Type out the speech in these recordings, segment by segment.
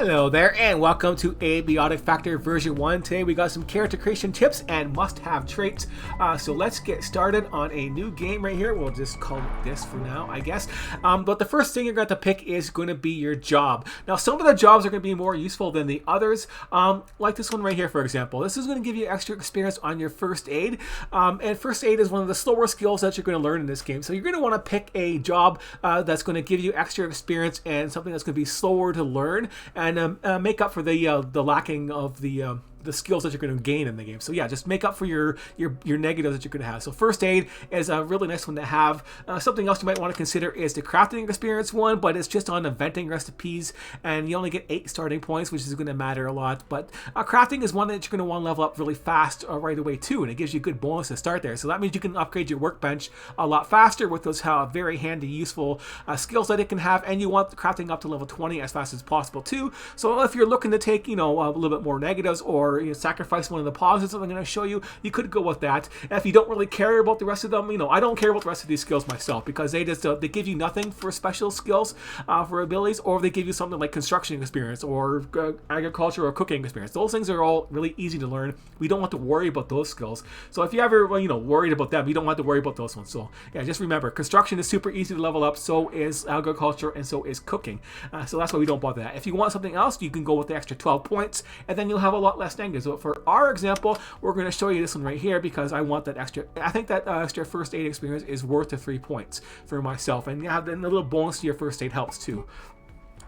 Hello there, and welcome to Abiotic Factor version 1. Today we got some character creation tips and must-have traits. So let's get started on a new game right here. We'll just call it this for now, I guess. But the first thing you're going to pick is going to be your job. Now, some of the jobs are going to be more useful than the others. Like this one right here, for example. This is going to give you extra experience on your first aid. And first aid is one of the slower skills that you're going to learn in this game. So you're going to want to pick a job that's going to give you extra experience and something that's going to be slower to learn, and make up for the lacking of the skills that you're going to gain in the game. So yeah, just make up for your negatives that you're going to have. So first aid is a really nice one to have. Something else you might want to consider is the crafting experience one, but it's just on inventing recipes, and you only get 8 starting points, which is going to matter a lot. But crafting is one that you're going to want to level up really fast right away too, and it gives you a good bonus to start there. So that means you can upgrade your workbench a lot faster with those very handy, useful skills that it can have, and you want the crafting up to level 20 as fast as possible too. So if you're looking to take, a little bit more negatives, or sacrifice one of the positives that I'm going to show you, you could go with that. And if you don't really care about the rest of them, I don't care about the rest of these skills myself, because they just they give you nothing for special skills for abilities, or they give you something like construction experience or agriculture or cooking experience. Those things are all really easy to learn. We don't have to worry about those skills. So if you ever worried about them, you don't have to worry about those ones. So yeah, just remember, construction is super easy to level up. So is agriculture, and so is cooking. So that's why we don't bother that. If you want something else, you can go with the extra 12 points, and then you'll have a lot less negatives. So for our example, we're going to show you this one right here, because I want that extra. I think that extra first aid experience is worth the 3 points for myself, and yeah, then the little bonus to your first aid helps too,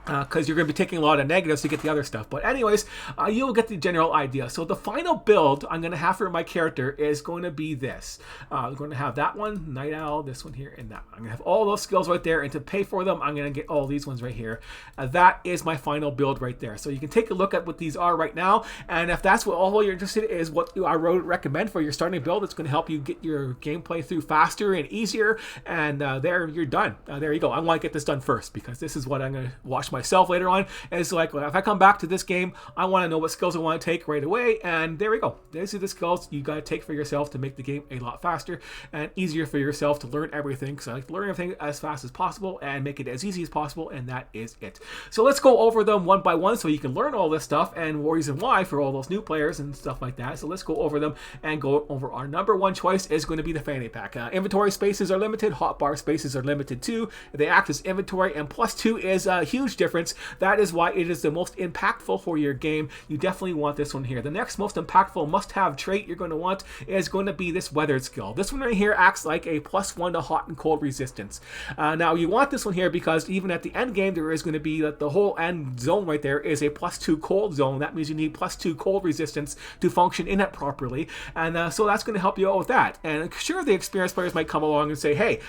because you're going to be taking a lot of negatives to get the other stuff. But anyways, you'll get the general idea. So the final build I'm going to have for my character is going to be this. I'm going to have that one, Night Owl, this one here, and that one. I'm going to have all those skills right there, and to pay for them, I'm going to get all these ones right here. That is my final build right there. So you can take a look at what these are right now, and if that's what all you're interested in is what I would recommend for your starting build, it's going to help you get your gameplay through faster and easier, and there you're done. There you go. I want to get this done first, because this is what I'm going to watch myself later on. And it's like, well, if I come back to this game, I want to know what skills I want to take right away, and there we go. These are the skills you got to take for yourself to make the game a lot faster and easier for yourself to learn everything, because I like to learn everything as fast as possible and make it as easy as possible, and that is it. So let's go over them one by one so you can learn all this stuff and reason why for all those new players and stuff like that. So let's go over them and go over our number one choice is going to be the fanny pack. Inventory spaces are limited, hotbar spaces are limited too. They act as inventory, and +2 is a huge difference. That is why it is the most impactful for your game. You definitely want this one here. The next most impactful must-have trait you're going to want is going to be this weathered skill. This one right here acts like a +1 to hot and cold resistance. Now you want this one here because even at the end game, there is going to be that the whole end zone right there is a +2 cold zone. That means you need +2 cold resistance to function in it properly, and so that's going to help you out with that. And sure, the experienced players might come along and say, hey,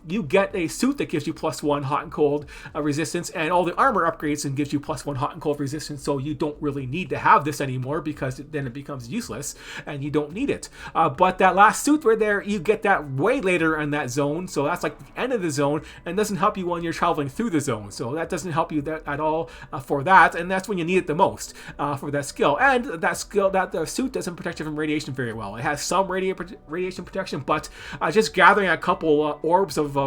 you get a suit that gives you +1 hot and cold resistance, and all the armor upgrades and gives you +1 hot and cold resistance, so you don't really need to have this anymore, because then it becomes useless and you don't need it. But that last suit right there, you get that way later in that zone, so that's like the end of the zone, and doesn't help you when you're traveling through the zone. So that doesn't help you at all for that, and that's when you need it the most for that skill. And that skill, that the suit doesn't protect you from radiation very well. It has some radiation protection, but just gathering a couple orbs of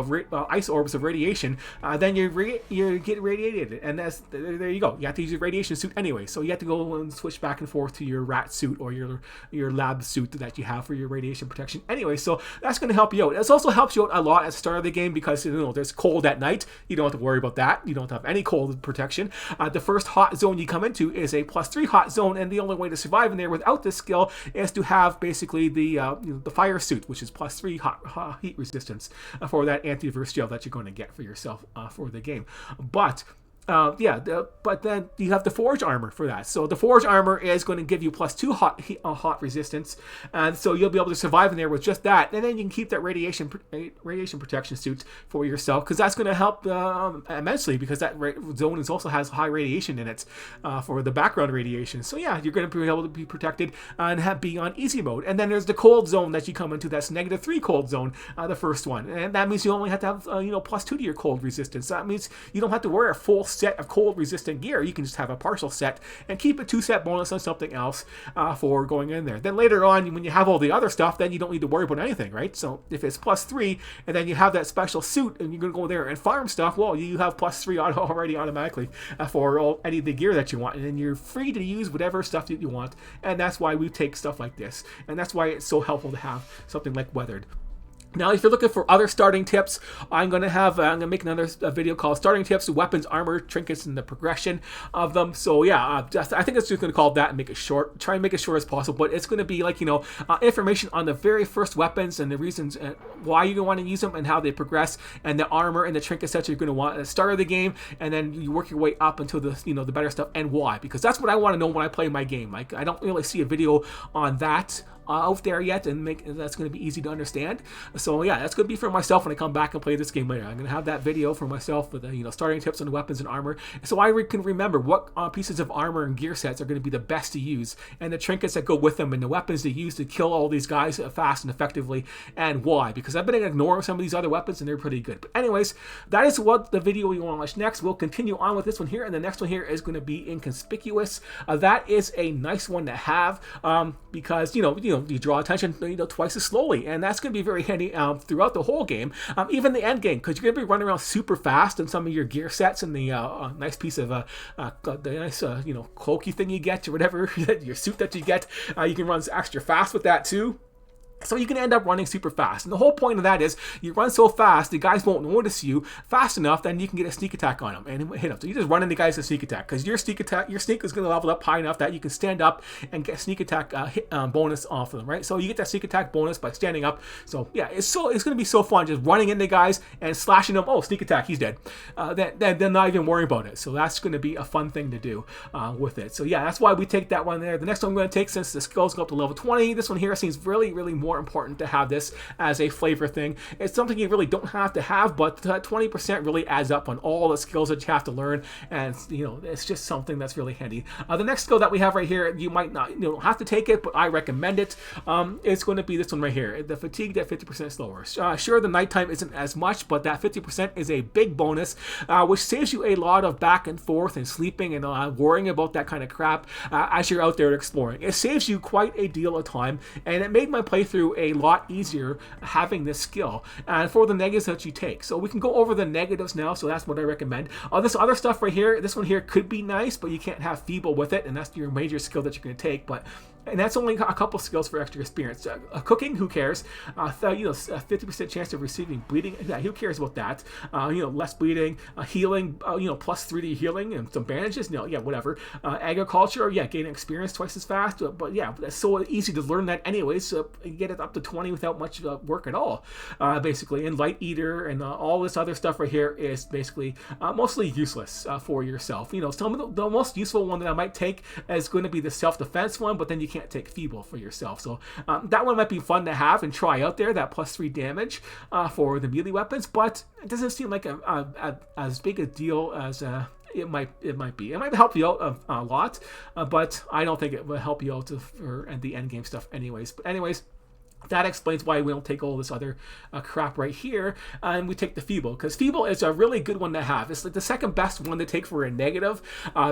ice orbs of radiation, then you get radiated, and there you go. You have to use your radiation suit anyway, so you have to go and switch back and forth to your rat suit or your lab suit that you have for your radiation protection anyway. So that's going to help you out. It also helps you out a lot at the start of the game, because there's cold at night. You don't have to worry about that. You don't have any cold protection. The first hot zone you come into is a +3 hot zone, and the only way to survive in there without this skill is to have basically the fire suit, which is +3 hot heat resistance for that antivirus gel that you're going to get for yourself for the game. But but then you have the forge armor for that. So the forge armor is going to give you +2 hot resistance, and so you'll be able to survive in there with just that. And then you can keep that radiation protection suit for yourself, because that's going to help immensely, because that zone also has high radiation in it for the background radiation. So yeah, you're going to be able to be protected and be on easy mode. And then there's the cold zone that you come into. That's -3 cold zone, the first one, and that means you only have to have +2 to your cold resistance. So that means you don't have to wear a full set of cold resistant gear. You can just have a partial set and keep a 2-set bonus on something else for going in there. Then later on, when you have all the other stuff, then you don't need to worry about anything, right? So if it's +3 and then you have that special suit and you're going to go there and farm stuff, well, you have +3 already automatically for any of the gear that you want, and then you're free to use whatever stuff that you want. And that's why we take stuff like this, and that's why it's so helpful to have something like Weathered. Now, if you're looking for other starting tips, I'm going to make another video called Starting Tips, Weapons, Armor, Trinkets, and the Progression of them. So yeah, I think it's just going to call that and make it short. Try and make it short as possible, but it's going to be like, information on the very first weapons and the reasons why you're going to want to use them and how they progress, and the armor and the trinket sets you're going to want at the start of the game, and then you work your way up until the the better stuff, and why, because that's what I want to know when I play my game. Like, I don't really see a video on that out there yet, and that's going to be easy to understand. So yeah, that's going to be for myself when I come back and play this game later. I'm going to have that video for myself with starting tips on weapons and armor, so I can remember what pieces of armor and gear sets are going to be the best to use, and the trinkets that go with them, and the weapons to use to kill all these guys fast and effectively, and why, because I've been ignoring some of these other weapons and they're pretty good. But anyways, that is what the video we want to watch next. We'll continue on with this one here, and the next one here is going to be Inconspicuous. That is a nice one to have because you draw attention twice as slowly, and that's going to be very handy throughout the whole game, even the end game, because you're going to be running around super fast in some of your gear sets, and the nice piece of the nice cloaky thing you get or whatever your suit that you get, you can run extra fast with that too. So you can end up running super fast. And the whole point of that is you run so fast, the guys won't notice you fast enough, then you can get a sneak attack on them and hit them. So you just run into guys with a sneak attack, because your sneak is going to level up high enough that you can stand up and get a sneak attack bonus off of them, right? So you get that sneak attack bonus by standing up. So yeah, it's going to be so fun just running into guys and slashing them. Oh, sneak attack, he's dead. Then not even worry about it. So that's going to be a fun thing to do with it. So yeah, that's why we take that one there. The next one I'm going to take, since the skills go up to level 20, this one here seems really, really more important to have this as a flavor thing. It's something you really don't have to have, but 20% really adds up on all the skills that you have to learn, and it's just something that's really handy. The next skill that we have right here, you might not have to take it, but I recommend it. It's going to be this one right here, the fatigued at 50% slower. Sure, the nighttime isn't as much, but that 50% is a big bonus, which saves you a lot of back and forth and sleeping and worrying about that kind of crap as you're out there exploring. It saves you quite a deal of time, and it made my playthrough a lot easier having this skill, and for the negatives that you take. So we can go over the negatives now, so that's what I recommend. This other stuff right here, this one here could be nice, but you can't have feeble with it, and that's your major skill that you're going to take. And that's only a couple skills for extra experience. Cooking, who cares? 50% chance of receiving bleeding. Yeah, who cares about that? Less bleeding. Healing. +3 to healing and some bandages. Yeah, whatever. Agriculture. Yeah, gaining experience twice as fast. But yeah, that's so easy to learn that anyways. So you get it up to 20 without much work at all, basically. And light eater and all this other stuff right here is basically mostly useless for yourself. Some of the most useful one that I might take is going to be the self-defense one, but then you can't take feeble for yourself. So that one might be fun to have and try out there, that +3 damage for the melee weapons, but it doesn't seem like as big a deal as it might be. It might help you out a lot, but I don't think it will help you out for the end game stuff anyways. But anyways, that explains why we don't take all this other crap right here, and we take the feeble, because feeble is a really good one to have. It's like the second best one to take for a negative,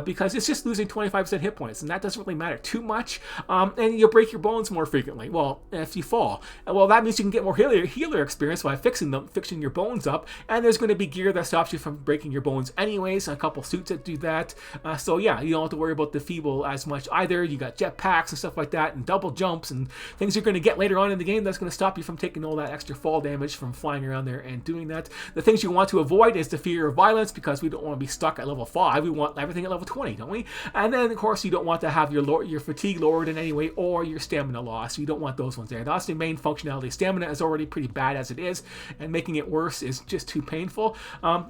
because it's just losing 25% hit points, and that doesn't really matter too much, and you'll break your bones more frequently. Well, if you fall, well, that means you can get more healer experience by fixing your bones up, and there's going to be gear that stops you from breaking your bones anyways, a couple suits that do that. So yeah, you don't have to worry about the feeble as much either. You got jetpacks and stuff like that, and double jumps and things you're going to get later on in the game that's going to stop you from taking all that extra fall damage from flying around there and doing that. The things you want to avoid is the fear of violence, because we don't want to be stuck at level 5. We want everything at level 20, don't we? And then of course you don't want to have your fatigue lowered in any way, or your stamina lost. You don't want those ones there. That's the main functionality. Stamina is already pretty bad as it is, and making it worse is just too painful.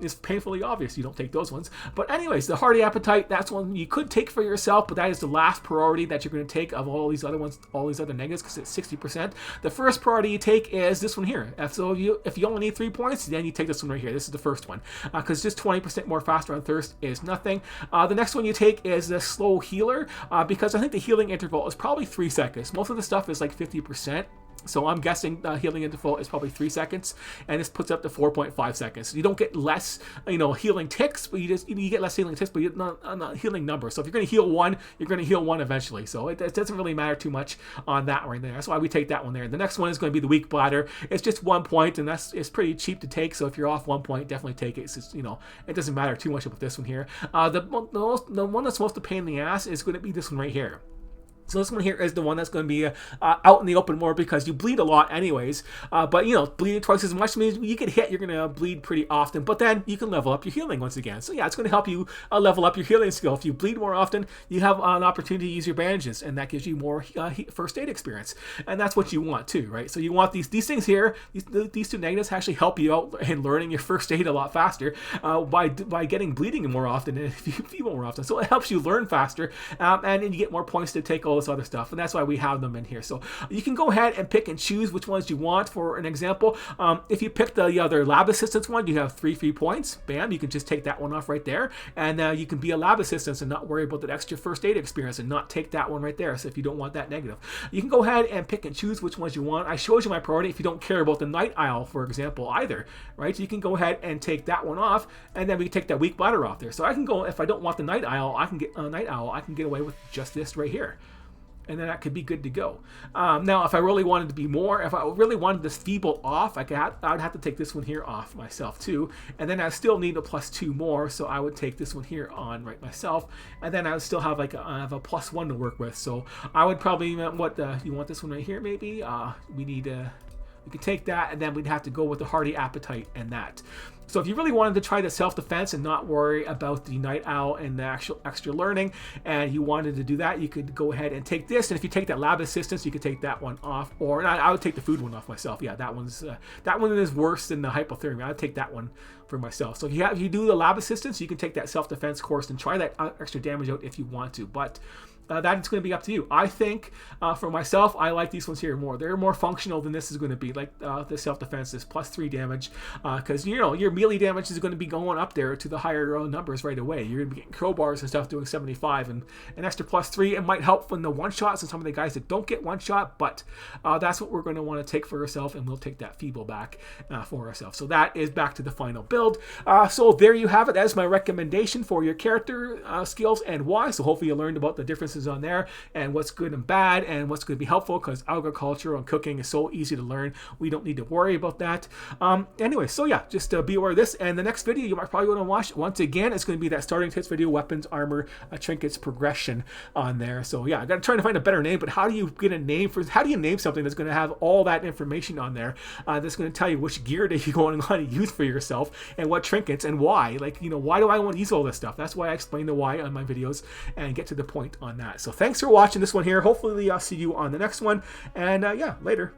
It's painfully obvious you don't take those ones. But anyways, the hearty appetite, that's one you could take for yourself, but that is the last priority that you're going to take of all these other ones, all these other negatives, because it's 60%. The first priority you take is this one here. So if you only need 3 points, then you take this one right here. This is the first one, because just 20% more faster on thirst is nothing. The next one you take is the slow healer, because I think the healing interval is probably 3 seconds. Most of the stuff is like 50%. So I'm guessing healing into full is probably 3 seconds, and this puts up to 4.5 seconds. So you don't get less, healing ticks, but you get less healing ticks, but you're not healing numbers. So if you're going to heal one, you're going to heal one eventually. So it doesn't really matter too much on that right there. That's why we take that one there. The next one is going to be the weak bladder. It's just 1 point, and it's pretty cheap to take. So if you're off 1 point, definitely take it. It's just, it doesn't matter too much about this one here. The one that's most a pain in the ass is going to be this one right here. So this one here is the one that's going to be out in the open more because you bleed a lot anyways. But, bleeding twice as much means you get hit, you're going to bleed pretty often. But then you can level up your healing once again. So yeah, it's going to help you level up your healing skill. If you bleed more often, you have an opportunity to use your bandages, and that gives you more first aid experience. And that's what you want too, right? So you want these things here, these two negatives actually help you out in learning your first aid a lot faster by getting bleeding more often and feeble more often. So it helps you learn faster, and then you get more points to take all this other stuff, and that's why we have them in here. So you can go ahead and pick and choose which ones you want. For an example, if you pick the other lab assistance one, you have 3 free points. Bam, you can just take that one off right there, and you can be a lab assistant and not worry about that extra first aid experience and not take that one right there. So if you don't want that negative, you can go ahead and pick and choose which ones you want. I showed you my priority if you don't care about the night owl, for example, either, right? So you can go ahead and take that one off, and then we can take that weak bladder off there. So I can go, if I don't want the night owl, I can get away with just this right here, and then that could be good to go. Now, if I really wanted to be more, if I really wanted this feeble off, I would have to take this one here off myself too, and then I still need a +2 more, so I would take this one here on right myself, and then I would still have I have a +1 to work with. So I would probably you want this one right here maybe. We could take that, and then we'd have to go with the Hearty Appetite and that. So if you really wanted to try the self-defense and not worry about the night owl and the actual extra learning, and you wanted to do that, you could go ahead and take this. And if you take that lab assistance, you could take that one off. Or I would take the food one off myself. Yeah, that one is worse than the hypothermia. I'd take that one for myself. So if you do the lab assistance, you can take that self-defense course and try that extra damage out if you want to. But that's going to be up to you. I think for myself, I like these ones here more. They're more functional than this is going to be. Like the self-defense is +3 damage, because your melee damage is going to be going up there to the higher numbers right away. You're going to be getting crowbars and stuff doing 75, and an extra +3. It might help from the one-shots and some of the guys that don't get one-shot, but that's what we're going to want to take for ourselves, and we'll take that feeble back for ourselves. So that is back to the final build. So there you have it. That is my recommendation for your character skills and why. So hopefully you learned about the differences on there and what's good and bad and what's going to be helpful, because agriculture and cooking is so easy to learn. We don't need to worry about that. Anyway, so yeah, just be aware of this. And the next video you might probably want to watch, once again, it's going to be that starting tips video, weapons, armor, trinkets, progression on there. So yeah, I got to try to find a better name, but how do you get a name for, how do you name something that's going to have all that information on there, that's going to tell you which gear that you're going to want to use for yourself and what trinkets and why? Like, why do I want to use all this stuff? That's why I explain the why on my videos and get to the point on that. So thanks for watching this one here. Hopefully I'll see you on the next one, and yeah, later.